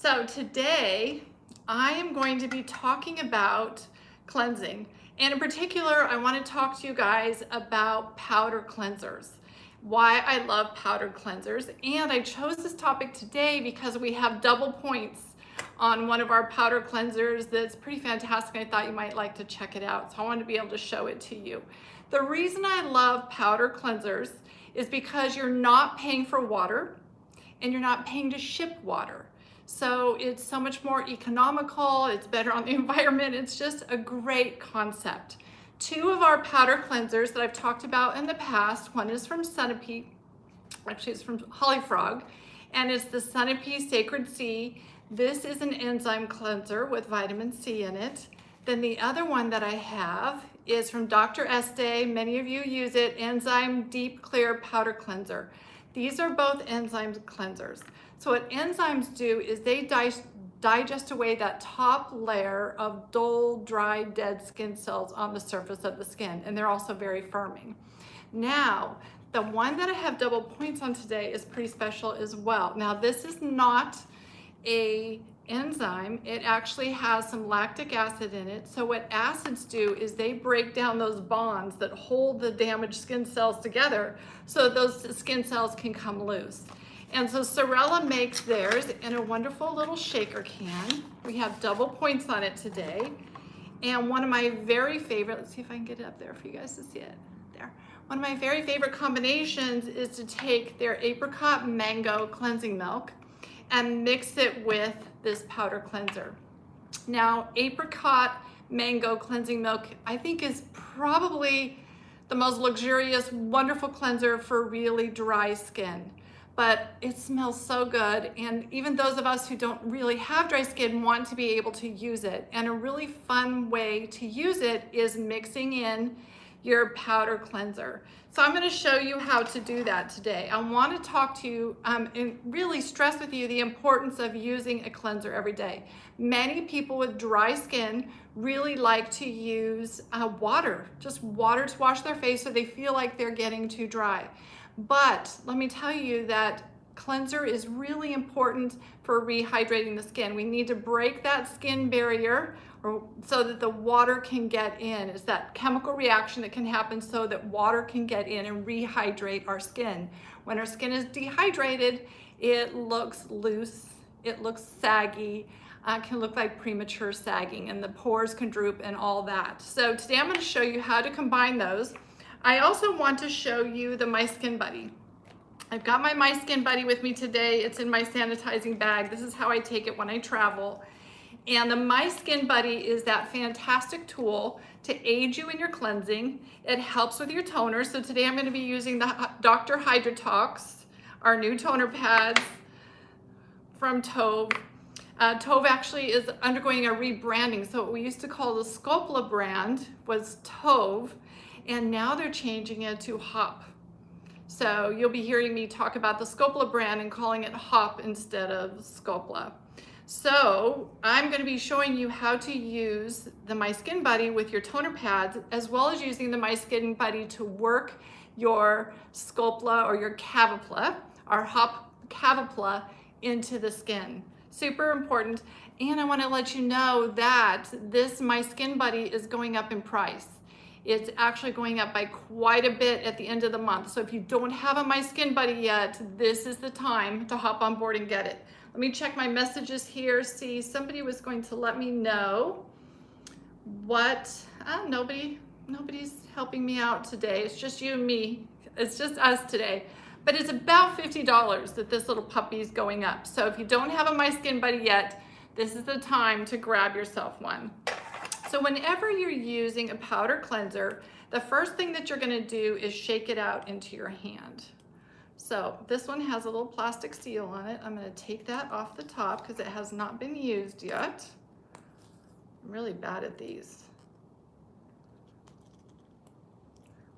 So today I am going to be talking about cleansing, and in particular I want to talk to you guys about powder cleansers, why I love powdered cleansers. And I chose this topic today because we have double points on one of our powder cleansers that's pretty fantastic. I thought you might like to check it out, so I wanted to be able to show it to you. The reason I love powder cleansers is because you're not paying for water and you're not paying to ship water. So it's so much more economical, it's better on the environment, it's just a great concept. Two of our powder cleansers that I've talked about in the past, one is from Centipede, actually it's from Hollyfrog, and it's the Centipede Sacred Sea. This is an enzyme cleanser with vitamin C in it. Then the other one that I have is from Dr. Estee, many of you use it, Enzyme Deep Clear Powder Cleanser. These are both enzyme cleansers. So what enzymes do is they digest away that top layer of dull, dry, dead skin cells on the surface of the skin, and they're also very firming. Now, the one that I have double points on today is pretty special as well. Now, this is not an enzyme. It actually has some lactic acid in it. So what acids do is they break down those bonds that hold the damaged skin cells together so those skin cells can come loose. And so Serum makes theirs in a wonderful little shaker can. We have double points on it today. And one of my very favorite, let's see if I can get it up there for you guys to see it. There. One of my very favorite combinations is to take their apricot mango cleansing milk and mix it with this powder cleanser. Now, apricot mango cleansing milk, I think, is probably the most luxurious, wonderful cleanser for really dry skin. But it smells so good, and even those of us who don't really have dry skin want to be able to use it. And a really fun way to use it is mixing in your powder cleanser. So I'm going to show you how to do that today. I want to talk to you and really stress with you the importance of using a cleanser every day. Many people with dry skin really like to use water, just water to wash their face so they feel like they're getting too dry. But let me tell you that cleanser is really important for rehydrating the skin. We need to break that skin barrier so that the water can get in. It's that chemical reaction that can happen so that water can get in and rehydrate our skin. When our skin is dehydrated, it looks loose, it looks saggy, can look like premature sagging, and the pores can droop and all that. So today I'm going to show you how to combine those. I also want to show you the My Skin Buddy. I've got my My Skin Buddy with me today. It's in my sanitizing bag. This is how I take it when I travel. And the My Skin Buddy is that fantastic tool to aid you in your cleansing. It helps with your toner. So today I'm going to be using the Dr. HYDROTOX, our new toner pads from Tove. Tove actually is undergoing a rebranding. So what we used to call the Scopola brand was Tove, and now they're changing it to Hop. So you'll be hearing me talk about the Scopola brand and calling it Hop instead of Scopola. So I'm going to be showing you how to use the My Skin Buddy with your toner pads, as well as using the My Skin Buddy to work your Scopola or your Cavapla, our Hop Cavapla, into the skin. Super important. And I want to let you know that this My Skin Buddy is going up in price. It's actually going up by quite a bit at the end of the month. So if you don't have a My Skin Buddy yet, this is the time to hop on board and get it. Let me check my messages here. See, somebody was going to let me know what, nobody's helping me out today. It's just you and me. It's just us today. But it's about $50 that this little puppy is going up. So if you don't have a My Skin Buddy yet, this is the time to grab yourself one. So whenever you're using a powder cleanser, the first thing that you're going to do is shake it out into your hand. So this one has a little plastic seal on it. I'm going to take that off the top because it has not been used yet. I'm really bad at these.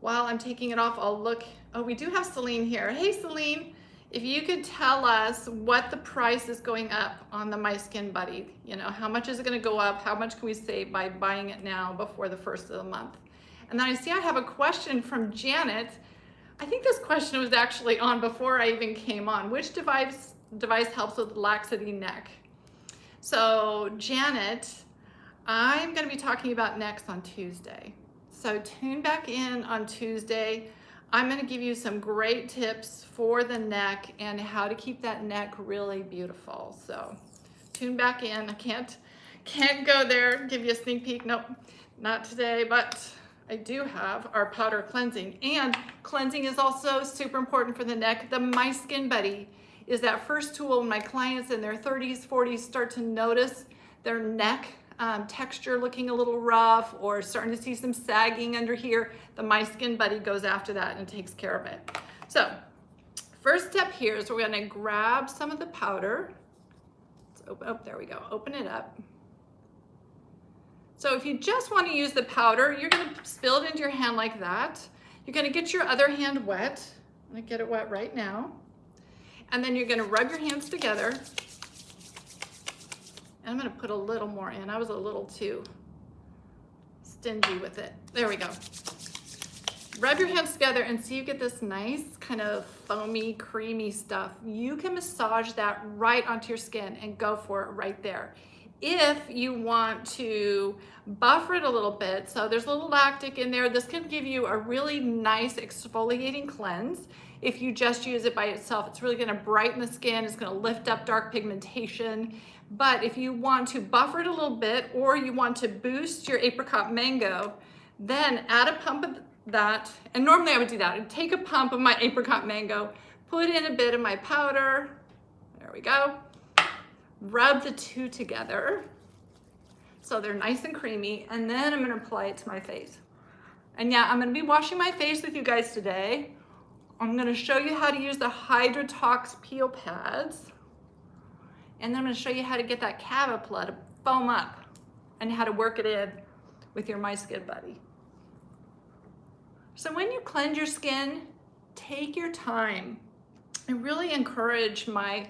While I'm taking it off, I'll look. Oh, we do have Celine here. Hey, Celine. If you could tell us what the price is going up on the My Skin Buddy, you know, how much is it going to go up? How much can we save by buying it now before the first of the month? And then I see I have a question from Janet. I think this question was actually on before I even came on. Which device helps with laxity neck? So Janet, I'm going to be talking about next on Tuesday. So tune back in on Tuesday. I'm going to give you some great tips for the neck and how to keep that neck really beautiful. So tune back in. I can't go there, give you a sneak peek. Nope, not today, but I do have our powder cleansing. And cleansing is also super important for the neck. The My Skin Buddy is that first tool when my clients in their 30s, 40s start to notice their neck texture looking a little rough or starting to see some sagging under here. The My Skin Buddy goes after that and takes care of it. So first step here is we're going to grab some of the powder. Let's open, oh, there we go. Open it up. So if you just want to use the powder, you're going to spill it into your hand like that. You're going to get your other hand wet. I'm going to get it wet right now. And then you're going to rub your hands together. And I'm going to put a little more in. I was a little too stingy with it. There we go. Rub your hands together and see you get this nice kind of foamy, creamy stuff. You can massage that right onto your skin and go for it right there. If you want to buffer it a little bit, so there's a little lactic in there, this can give you a really nice exfoliating cleanse. If you just use it by itself, it's really going to brighten the skin, it's going to lift up dark pigmentation. But if you want to buffer it a little bit or you want to boost your apricot mango, then add a pump of that. And normally I would do that. I'd take a pump of my apricot mango, put in a bit of my powder. There we go. Rub the two together so they're nice and creamy, and then I'm going to apply it to my face. And yeah, I'm going to be washing my face with you guys today. I'm going to show you how to use the HYDROTOX peel pads, and then I'm going to show you how to get that cavapla to foam up and how to work it in with your My Skin Buddy. So when you cleanse your skin, take your time. I really encourage my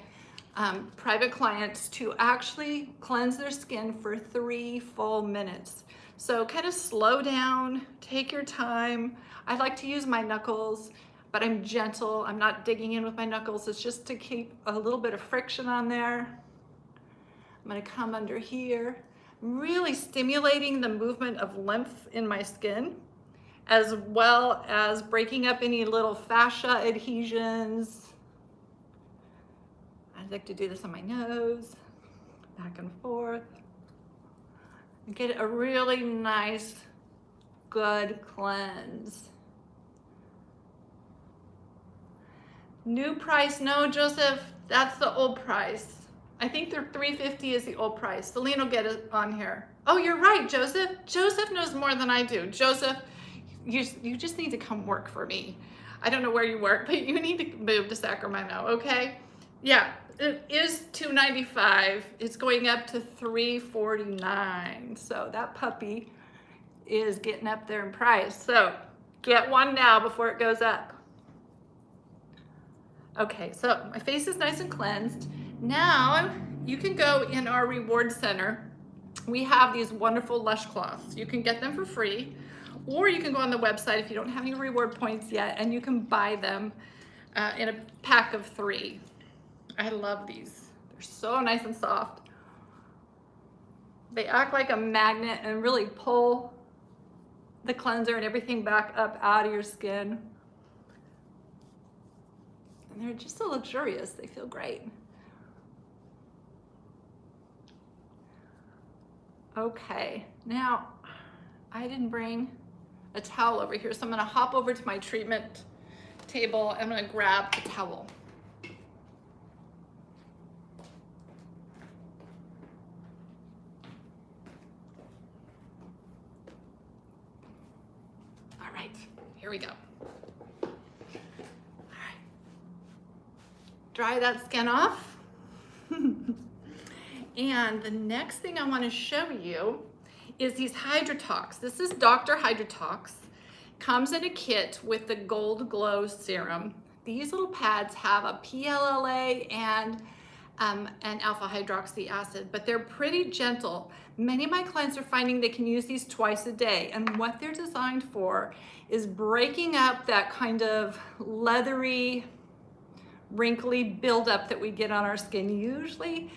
private clients to actually cleanse their skin for 3 full minutes. So kind of slow down, take your time. I like to use my knuckles, but I'm gentle. I'm not digging in with my knuckles. It's just to keep a little bit of friction on there. I'm gonna come under here, really stimulating the movement of lymph in my skin, as well as breaking up any little fascia adhesions. I like to do this on my nose, back and forth. Get a really nice, good cleanse. New price, no, Joseph, that's the old price. I think they're $3.50 is the old price. Celine will get it on here. Oh, you're right, Joseph. Joseph knows more than I do. Joseph, you just need to come work for me. I don't know where you work, but you need to move to Sacramento, okay? Yeah, it is $2.95. It's going up to $3.49. So that puppy is getting up there in price. So get one now before it goes up. Okay, so my face is nice and cleansed. Now you can go in our reward center. We have these wonderful Lush cloths. You can get them for free, or you can go on the website if you don't have any reward points yet, and you can buy them in a pack of 3. I love these. They're so nice and soft. They act like a magnet and really pull the cleanser and everything back up out of your skin. And they're just so luxurious. They feel great. Okay, now I didn't bring a towel over here, so I'm gonna hop over to my treatment table. I'm gonna grab a towel. All right, here we go. All right, dry that skin off. And the next thing I want to show you is these HYDROTOX. This is Dr. HYDROTOX. Comes in a kit with the Gold Glow Serum. These little pads have a PLLA and an alpha hydroxy acid, but they're pretty gentle. Many of my clients are finding they can use these twice a day, and what they're designed for is breaking up that kind of leathery, wrinkly buildup that we get on our skin. Usually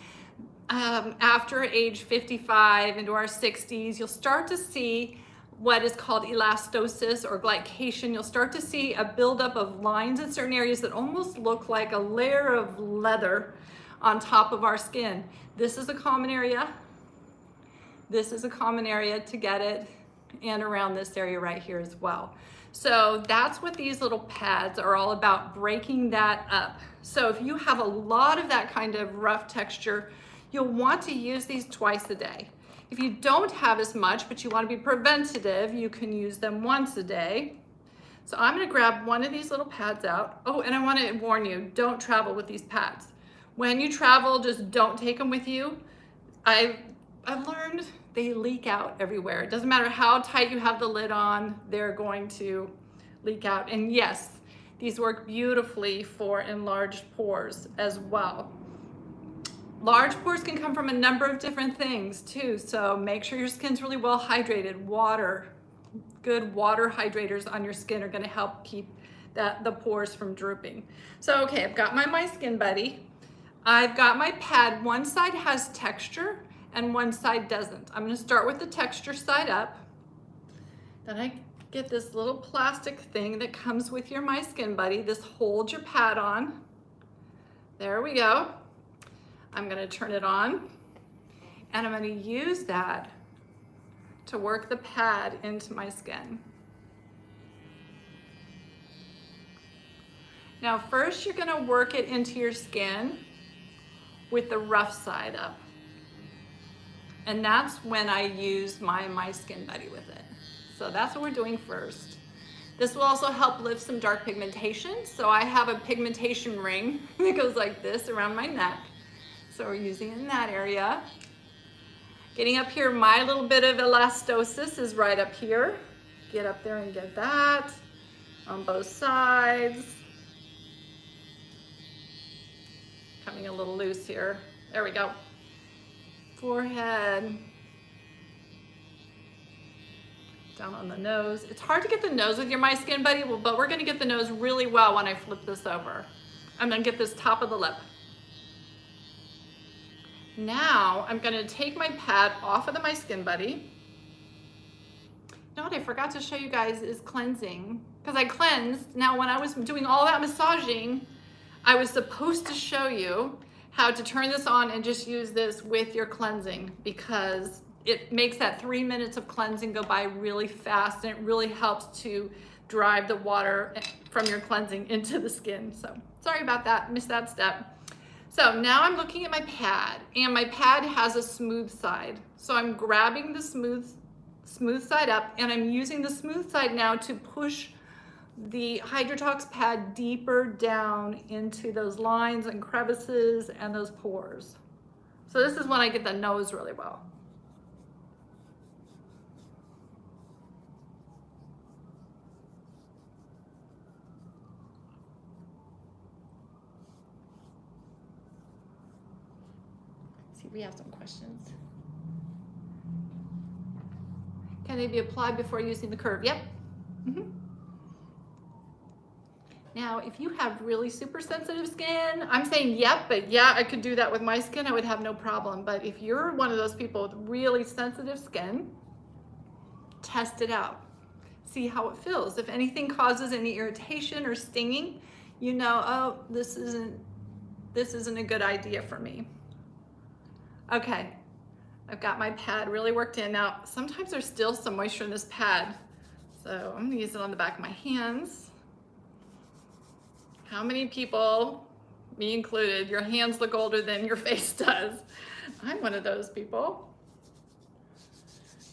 after age 55 into our 60s, you'll start to see what is called elastosis or glycation. You'll start to see a buildup of lines in certain areas that almost look like a layer of leather on top of our skin. This is a common area. This is a common area to get it, and around this area right here as well. So that's what these little pads are all about, breaking that up. So if you have a lot of that kind of rough texture, you'll want to use these twice a day. If you don't have as much, but you want to be preventative, you can use them once a day. So I'm going to grab one of these little pads out. Oh, and I want to warn you, don't travel with these pads. When you travel, just don't take them with you. I've learned they leak out everywhere. It doesn't matter how tight you have the lid on, they're going to leak out. And yes, these work beautifully for enlarged pores as well. Large pores can come from a number of different things too, so make sure your skin's really well hydrated. Water, good water hydrators on your skin are going to help keep the pores from drooping. So okay, I've got my Skin Buddy. I've got my pad. One side has texture and one side doesn't. I'm going to start with the texture side up. Then I get this little plastic thing that comes with your Skin Buddy. This holds your pad on. There we go. I'm going to turn it on, and I'm going to use that to work the pad into my skin. Now first you're going to work it into your skin with the rough side up. And that's when I use my Skin Buddy with it. So that's what we're doing first. This will also help lift some dark pigmentation. So I have a pigmentation ring that goes like this around my neck. So we're using it in that area. Getting up here, my little bit of elastosis is right up here. Get up there and get that on both sides. Coming a little loose here. There we go. Forehead. Down on the nose. It's hard to get the nose with your Skin Buddy, but we're gonna get the nose really well when I flip this over. I'm gonna get this top of the lip. Now I'm going to take my pad off of the Skin Buddy. You know what I forgot to show you guys is cleansing, because I cleansed. Now when I was doing all that massaging, I was supposed to show you how to turn this on and just use this with your cleansing, because it makes that 3 minutes of cleansing go by really fast, and it really helps to drive the water from your cleansing into the skin. So sorry about that, missed that step. So now I'm looking at my pad, and my pad has a smooth side. So I'm grabbing the smooth side up, and I'm using the smooth side now to push the HYDROTOX pad deeper down into those lines and crevices and those pores. So this is when I get the nose really well. We have some questions. Can they be applied before using the curve? Yep. Now, if you have really super sensitive skin, I'm saying yep, but yeah, I could do that with my skin. I would have no problem. But if you're one of those people with really sensitive skin, test it out. See how it feels. If anything causes any irritation or stinging, you know, oh, this isn't a good idea for me. Okay, I've got my pad really worked in. Now, sometimes there's still some moisture in this pad, so I'm gonna use it on the back of my hands. How many people, me included, your hands look older than your face does? I'm one of those people.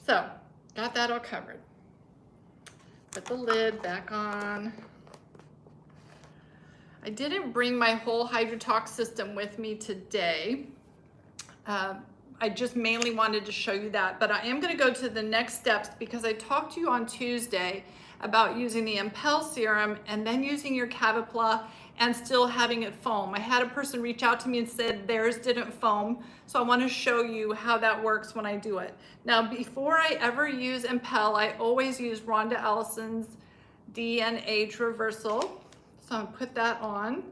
So, got that all covered. Put the lid back on. I didn't bring my whole HYDROTOX system with me today. I just mainly wanted to show you that, but I am going to go to the next steps because I talked to you on Tuesday about using the Impel serum and then using your Cavapla and still having it foam. I had a person reach out to me and said theirs didn't foam, so I want to show you how that works when I do it. Now, before I ever use Impel, I always use Rhonda Ellison's D&H Reversal. So I'm going to put that on.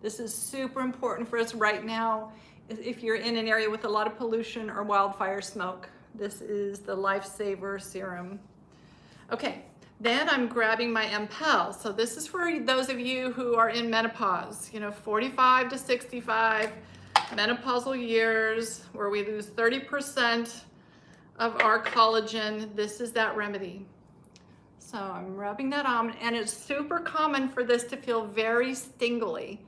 This is super important for us right now. If you're in an area with a lot of pollution or wildfire smoke, this is the lifesaver serum. Okay, then I'm grabbing my MPEL. So this is for those of you who are in menopause, 45 to 65, menopausal years where we lose 30% of our collagen. This is that remedy. So I'm rubbing that on, and it's super common for this to feel very stingly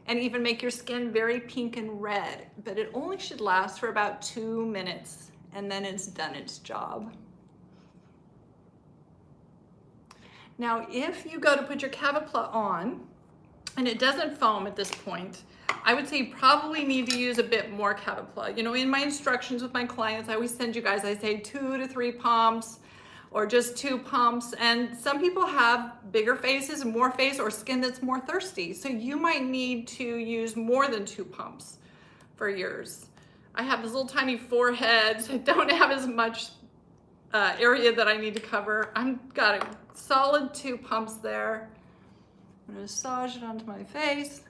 and even make your skin very pink and red, but it only should last for about 2 minutes, and then it's done its job. Now, if you go to put your Cavapla on and it doesn't foam at this point, I would say you probably need to use a bit more Cavapla. In my instructions with my clients, I always send you guys, I say 2 to 3 pumps or just 2 pumps. And some people have bigger faces, more face, or skin that's more thirsty. So you might need to use more than 2 pumps for yours. I have this little tiny forehead, so I don't have as much area that I need to cover. I've got a solid 2 pumps there. I'm gonna massage it onto my face.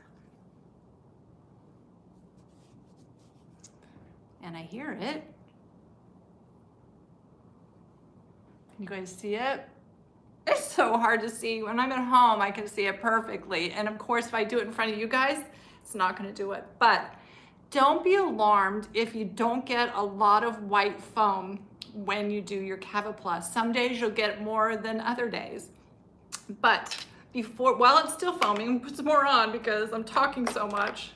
And I hear it. Can you guys see it? It's so hard to see. When I'm at home, I can see it perfectly. And of course, if I do it in front of you guys, it's not gonna do it. But don't be alarmed if you don't get a lot of white foam when you do your Cavapla. Some days you'll get more than other days. But while it's still foaming, put some more on because I'm talking so much.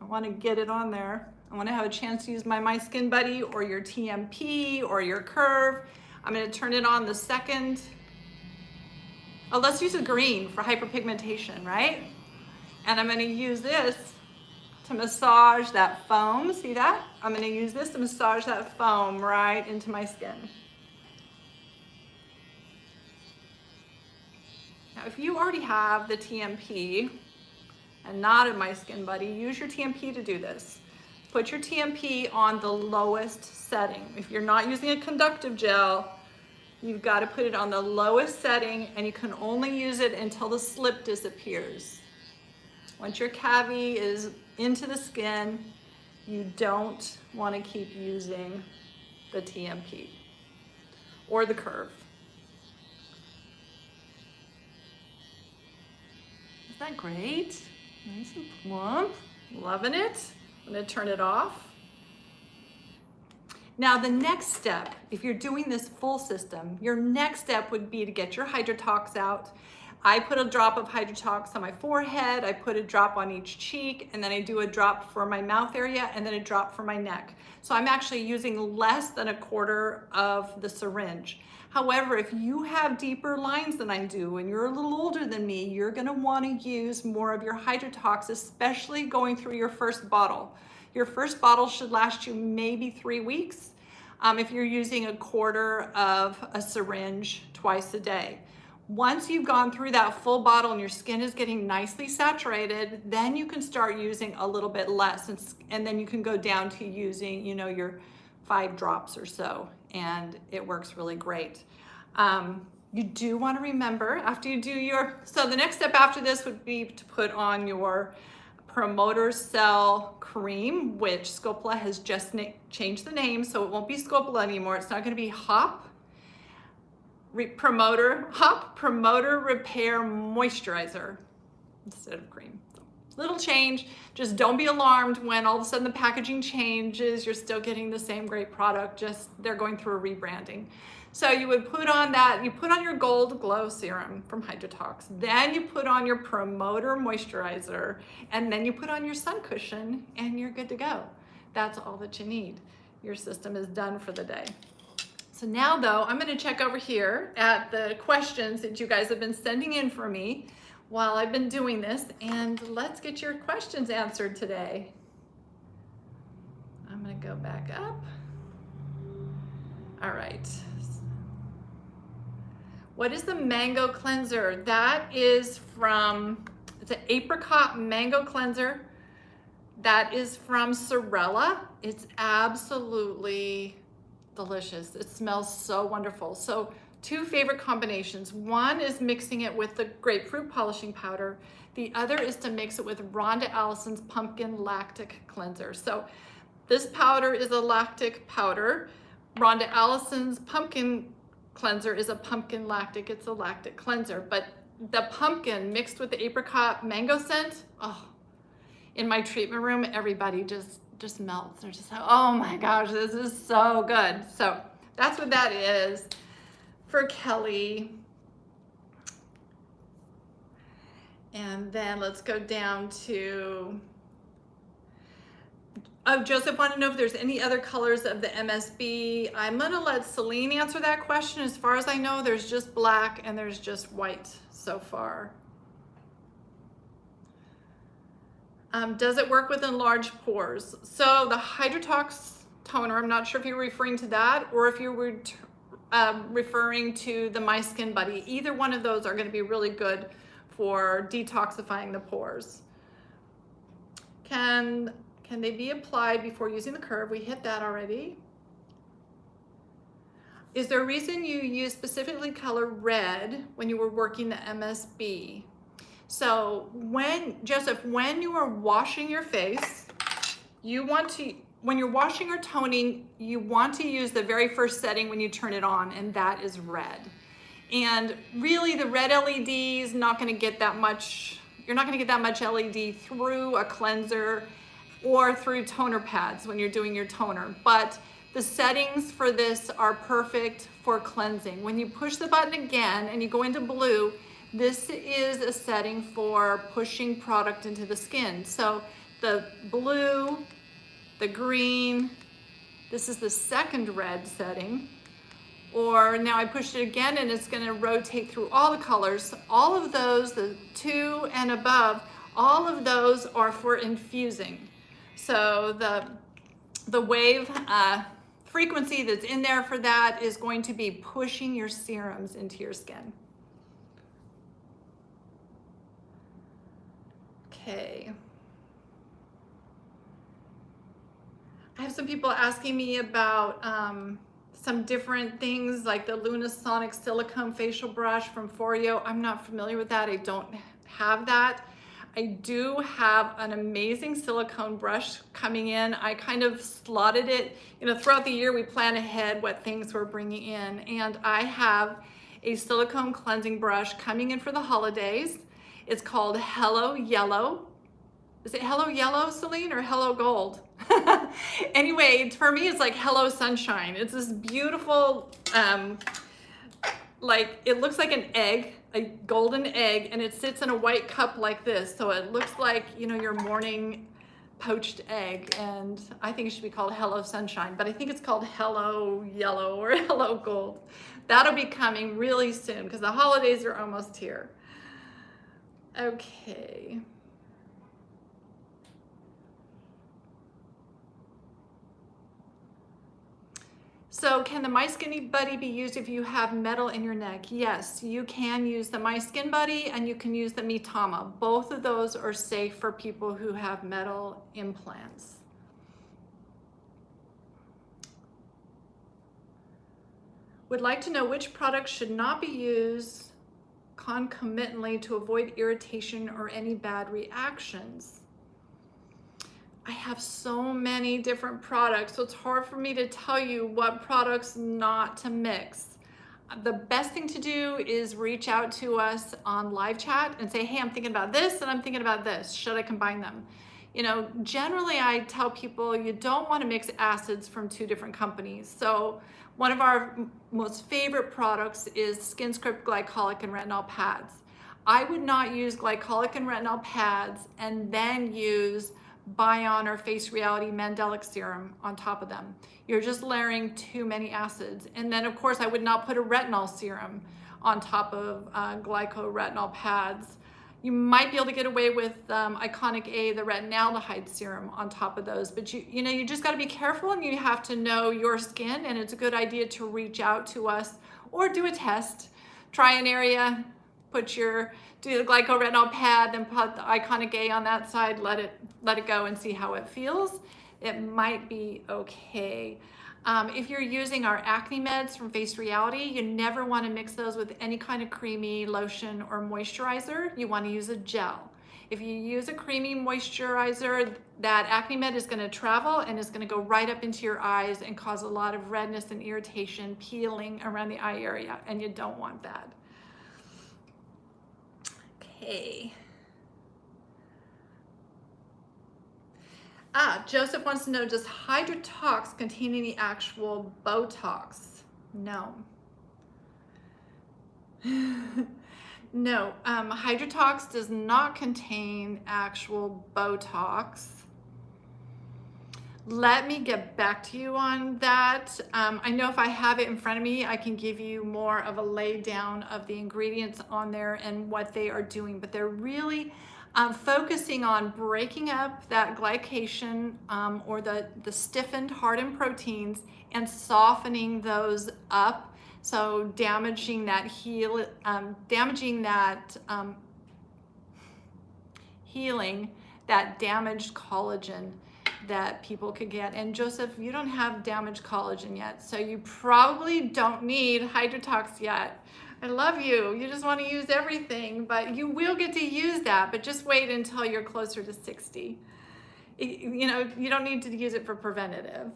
I want to get it on there. I want to have a chance to use my Skin Buddy or your TMP or your Curve. I'm going to turn it on the second. Oh, let's use a green for hyperpigmentation, right? And I'm going to use this to massage that foam. See that? I'm going to use this to massage that foam right into my skin. Now, if you already have the TMP and not in My Skin Buddy, use your TMP to do this. Put your TMP on the lowest setting. If you're not using a conductive gel, you've got to put it on the lowest setting, and you can only use it until the slip disappears. Once your cavity is into the skin, you don't want to keep using the TMP or the Curve. Isn't that great? Nice and plump. Loving it. I'm going to turn it off. Now the next step, if you're doing this full system, your next step would be to get your HYDROTOX out. I put a drop of HYDROTOX on my forehead, I put a drop on each cheek, and then I do a drop for my mouth area, and then a drop for my neck. So I'm actually using less than 1/4 of the syringe. However, if you have deeper lines than I do, and you're a little older than me, you're gonna wanna use more of your HYDROTOX, especially going through your first bottle. Your first bottle should last you maybe 3 weeks if you're using 1/4 of a syringe twice a day. Once you've gone through that full bottle and your skin is getting nicely saturated, then you can start using a little bit less, and then you can go down to using, your 5 drops or so, and it works really great. You do want to remember after you do so the next step after this would be to put on your Promoter Cell Cream, which Scopula has just changed the name, so it won't be Scopula anymore. It's not going to be Hop Promoter Repair Moisturizer instead of cream. So, little change. Just don't be alarmed when all of a sudden the packaging changes. You're still getting the same great product, just they're going through a rebranding. So you would put on that, you put on your Gold Glow Serum from HYDROTOX, then you put on your Promoter Moisturizer, and then you put on your sun cushion, and you're good to go. That's all that you need. Your system is done for the day. So now though, I'm gonna check over here at the questions that you guys have been sending in for me while I've been doing this, and let's get your questions answered today. I'm gonna go back up. All right. What is the mango cleanser? That is it's an apricot mango cleanser. That is from Sorella. It's absolutely delicious. It smells so wonderful. So two favorite combinations. One is mixing it with the grapefruit polishing powder. The other is to mix it with Rhonda Allison's Pumpkin Lactic Cleanser. So this powder is a lactic powder. Rhonda Allison's Pumpkin Cleanser is a pumpkin lactic. It's a lactic cleanser. But the pumpkin mixed with the apricot mango scent, oh, in my treatment room, everybody just melts. They're just like, oh my gosh, this is so good. So that's what that is for Kelly. And then let's go down to, oh, Joseph wanted to know if there's any other colors of the MSB. I'm gonna let Celine answer that question. As far as I know, there's just black and there's just white so far. Does it work with enlarged pores? So the HYDROTOX toner, I'm not sure if you're referring to that or if you were referring to the My Skin Buddy. Either one of those are going to be really good for detoxifying the pores. Can they be applied before using the curve? We hit that already. Is there a reason you use specifically color red when you were working the MSB? So Joseph, when you are washing your face, when you're washing or toning, you want to use the very first setting when you turn it on, and that is red. And really the red LED is not going to get that much, you're not going to get that much LED through a cleanser or through toner pads when you're doing your toner. But the settings for this are perfect for cleansing. When you push the button again and you go into blue, this is a setting for pushing product into the skin. So the blue, the green, this is the second red setting. Or now I pushed it again and it's gonna rotate through all the colors. All of those, the 2 and above, all of those are for infusing. So the wave frequency that's in there for that is going to be pushing your serums into your skin. Okay. I have some people asking me about some different things like the Lunasonic silicone facial brush from Foreo. I'm not familiar with that. I don't have that. I do have an amazing silicone brush coming in. I kind of slotted it, throughout the year we plan ahead what things we're bringing in. And I have a silicone cleansing brush coming in for the holidays. It's called Hello Yellow. Is it Hello Yellow, Celine, or Hello Gold? Anyway, for me, it's like Hello Sunshine. It's this beautiful, like, it looks like an egg, a golden egg, and it sits in a white cup like this. So it looks like, your morning poached egg. And I think it should be called Hello Sunshine, but I think it's called Hello Yellow or Hello Gold. That'll be coming really soon because the holidays are almost here. Okay. So can the My Skin Buddy be used if you have metal in your neck? Yes, you can use the My Skin Buddy and you can use the Mitama. Both of those are safe for people who have metal implants. Would like to know which products should not be used concomitantly to avoid irritation or any bad reactions. I have so many different products, so it's hard for me to tell you what products not to mix. The best thing to do is reach out to us on live chat and say, hey, I'm thinking about this and I'm thinking about this. Should I combine them? Generally I tell people you don't want to mix acids from 2 different companies. So one of our most favorite products is Skin Script Glycolic and Retinol Pads. I would not use glycolic and retinol pads and then use Bion or Face Reality Mandelic Serum on top of them. You're just layering too many acids. And then of course I would not put a retinol serum on top of glycoretinol pads. You might be able to get away with Iconic A, the retinaldehyde serum on top of those, but you just got to be careful and you have to know your skin, and it's a good idea to reach out to us or do a test. Try an area, do the glycoretinol pad, then put the Iconic A on that side, let it go and see how it feels. It might be okay. If you're using our acne meds from Face Reality, you never want to mix those with any kind of creamy lotion or moisturizer. You want to use a gel. If you use a creamy moisturizer, that acne med is going to travel and is going to go right up into your eyes and cause a lot of redness and irritation, peeling around the eye area, and you don't want that. Okay. Joseph wants to know, does HYDROTOX contain any actual Botox? No. No, HYDROTOX does not contain actual Botox. Let me get back to you on that. I know if I have it in front of me, I can give you more of a lay down of the ingredients on there and what they are doing, but they're really focusing on breaking up that glycation or the stiffened, hardened proteins and softening those up. So damaging that healing that damaged collagen that people could get. And Joseph, you don't have damaged collagen yet, so you probably don't need HYDROTOX yet. I love you. You just want to use everything, but you will get to use that, but just wait until you're closer to 60. You know, you don't need to use it for preventative.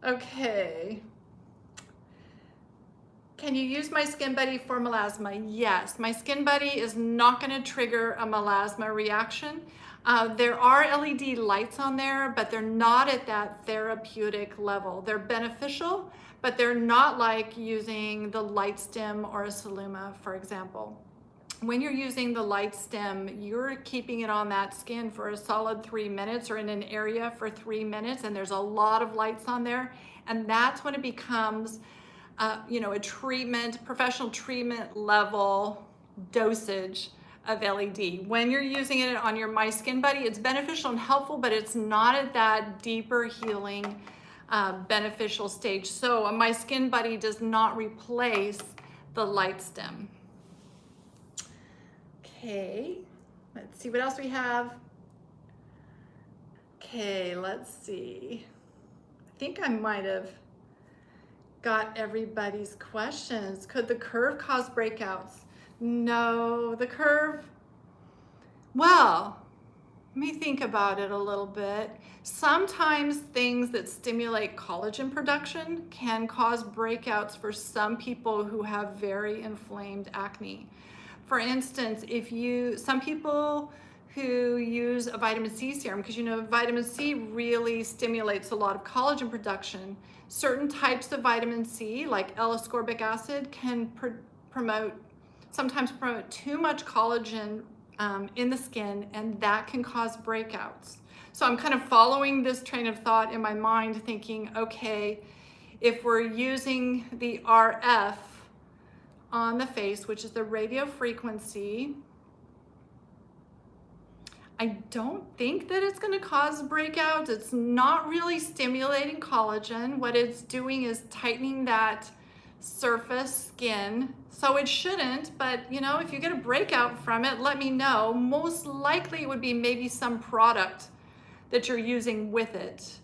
Okay. Can you use My Skin Buddy for melasma? Yes, My Skin Buddy is not going to trigger a melasma reaction. There are LED lights on there, but they're not at that therapeutic level. They're beneficial, but they're not like using the light stem or a Seruma, for example. When you're using the light stem, you're keeping it on that skin for a solid 3 minutes or in an area for 3 minutes, and there's a lot of lights on there, and that's when it becomes you know, a treatment, professional treatment level dosage of LED. When you're using it on your My Skin Buddy, it's beneficial and helpful, but it's not at that deeper healing beneficial stage. So a My Skin Buddy does not replace the light stem. Okay, let's see what else we have. Okay, let's see. I think I might have got everybody's questions. Could the curve cause breakouts? No, the curve, well, let me think about it a little bit. Sometimes things that stimulate collagen production can cause breakouts for some people who have very inflamed acne. For instance, some people who use a vitamin C serum, because you know vitamin C really stimulates a lot of collagen production. Certain types of vitamin C, like L-ascorbic acid, can sometimes promote too much collagen in the skin, and that can cause breakouts. So I'm kind of following this train of thought in my mind, thinking, okay, if we're using the RF on the face, which is the radio frequency, I don't think that it's going to cause breakouts. It's not really stimulating collagen. What it's doing is tightening that surface skin. So it shouldn't, but you know, if you get a breakout from it, let me know. Most likely it would be maybe some product that you're using with it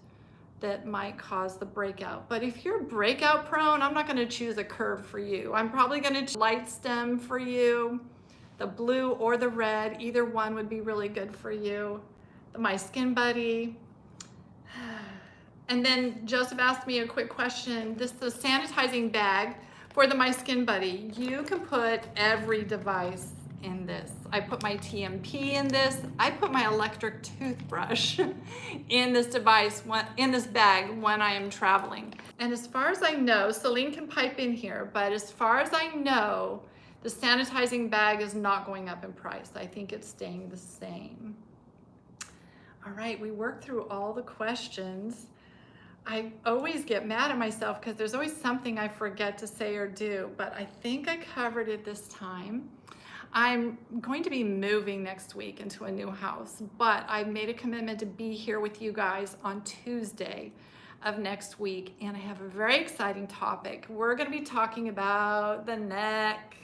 that might cause the breakout. But if you're breakout prone, I'm not going to choose a curve for you. I'm probably going to choose light stem for you. The blue or the red, either one would be really good for you. My Skin Buddy. And then Joseph asked me a quick question. This is the sanitizing bag for the My Skin Buddy. You can put every device in this. I put my TMP in this. I put my electric toothbrush in this device, in this bag when I am traveling. And as far as I know, Celine can pipe in here, but as far as I know, the sanitizing bag is not going up in price. I think it's staying the same. All right, we worked through all the questions. I always get mad at myself because there's always something I forget to say or do, but I think I covered it this time. I'm going to be moving next week into a new house, but I've made a commitment to be here with you guys on Tuesday of next week, and I have a very exciting topic. We're going to be talking about the neck,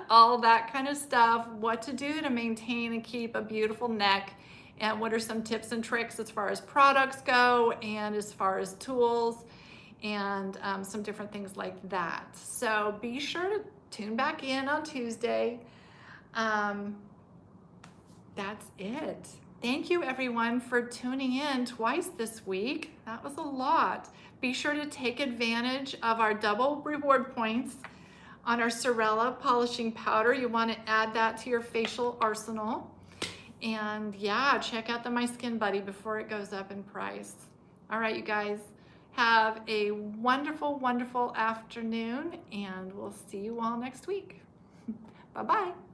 all that kind of stuff, what to do to maintain and keep a beautiful neck and what are some tips and tricks as far as products go and as far as tools and some different things like that. So be sure to tune back in on Tuesday. That's it. Thank you everyone for tuning in twice this week. That was a lot. Be sure to take advantage of our double reward points on our Sorella polishing powder. You want to add that to your facial arsenal. And yeah, check out the My Skin Buddy before it goes up in price. All right, you guys, have a wonderful, wonderful afternoon, and we'll see you all next week. Bye-bye.